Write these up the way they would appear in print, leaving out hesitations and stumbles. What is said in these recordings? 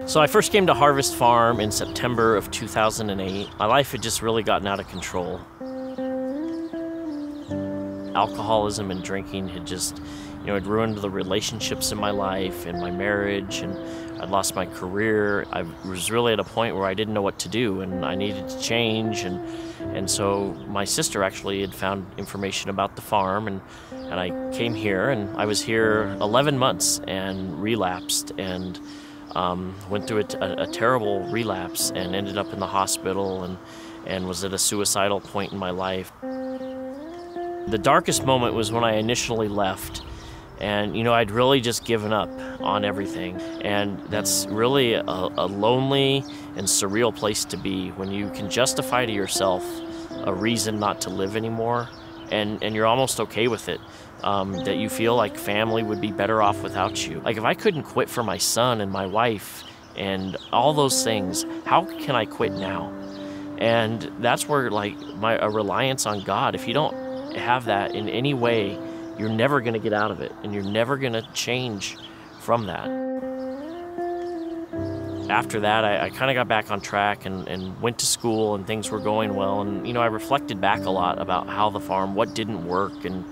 So I first came to Harvest Farm in September of 2008. My life had just really gotten out of control. Alcoholism and drinking had just, had ruined the relationships in my life and my marriage, and I'd lost my career. I was really at a point where I didn't know what to do, and I needed to change, and so my sister actually had found information about the farm, and I came here, and I was here 11 months and relapsed, and went through a terrible relapse and ended up in the hospital and was at a suicidal point in my life. The darkest moment was when I initially left, and I'd really just given up on everything, and that's really a lonely and surreal place to be when you can justify to yourself a reason not to live anymore, and you're almost okay with it. That you feel like family would be better off without you. Like, if I couldn't quit for my son and my wife and all those things, how can I quit now? And that's where a reliance on God, if you don't have that in any way, you're never going to get out of it, and you're never going to change from that. After that, I kind of got back on track and went to school, and things were going well, and I reflected back a lot about how the farm, what didn't work, and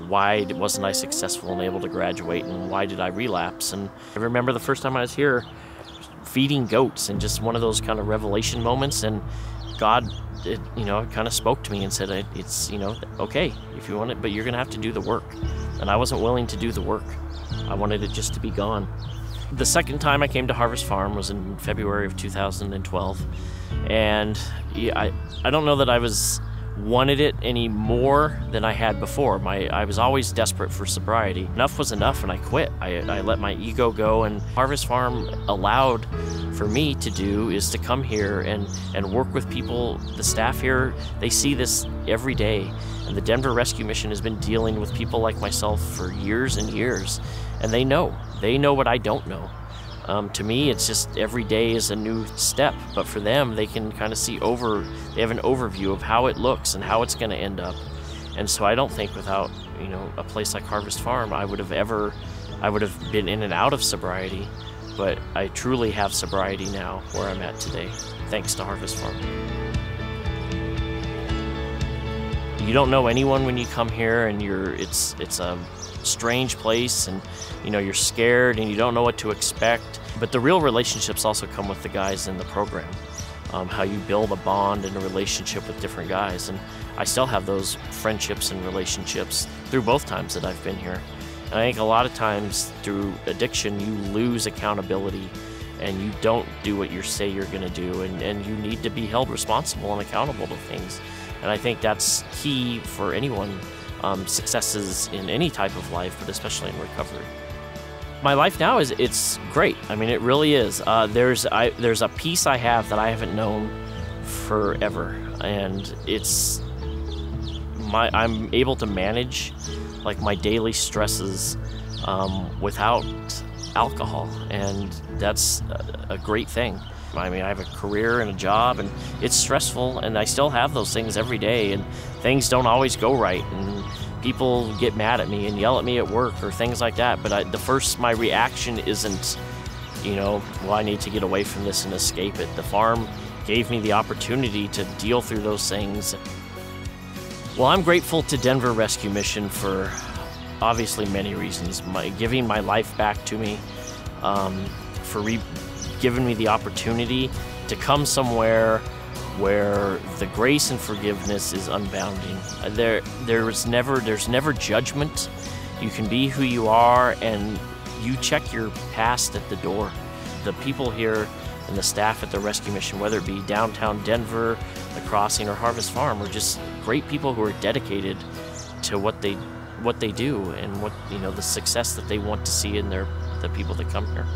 why wasn't I successful and able to graduate, and why did I relapse? And I remember the first time I was here feeding goats, and just one of those kind of revelation moments, and God, kind of spoke to me and said, it's, okay, if you want it, but you're going to have to do the work. And I wasn't willing to do the work. I wanted it just to be gone. The second time I came to Harvest Farm was in February of 2012. And I don't know that I wanted it any more than I had before. I was always desperate for sobriety. Enough was enough, and I quit. I let my ego go, and Harvest Farm allowed for me to do is to come here and work with people. The staff here, they see this every day, and the Denver Rescue Mission has been dealing with people like myself for years and years, and they know what I don't know. To me, it's just every day is a new step, but for them, they can kind of they have an overview of how it looks and how it's going to end up. And so I don't think without, a place like Harvest Farm, I would have been in and out of sobriety, but I truly have sobriety now where I'm at today, thanks to Harvest Farm. You don't know anyone when you come here, and it's a strange place, and you're scared and you don't know what to expect, but the real relationships also come with the guys in the program. How you build a bond and a relationship with different guys, and I still have those friendships and relationships through both times that I've been here. And I think a lot of times through addiction you lose accountability, and you don't do what you say you're going to do, and you need to be held responsible and accountable to things. And I think that's key for anyone. Successes in any type of life, but especially in recovery. My life now it's great. I mean, it really is. There's a peace I have that I haven't known forever, and I'm able to manage my daily stresses without alcohol, and that's a great thing. I mean, I have a career and a job, and it's stressful, and I still have those things every day, and things don't always go right, and people get mad at me and yell at me at work or things like that, but my reaction isn't, well, I need to get away from this and escape it. The farm gave me the opportunity to deal through those things. Well, I'm grateful to Denver Rescue Mission for obviously many reasons. Giving my life back to me, for giving me the opportunity to come somewhere where the grace and forgiveness is unbounding. There's never judgment. You can be who you are, and you check your past at the door. The people here and the staff at the Rescue Mission, whether it be downtown Denver, the Crossing, or Harvest Farm, are just great people who are dedicated to what they do and the success that they want to see in the people that come here.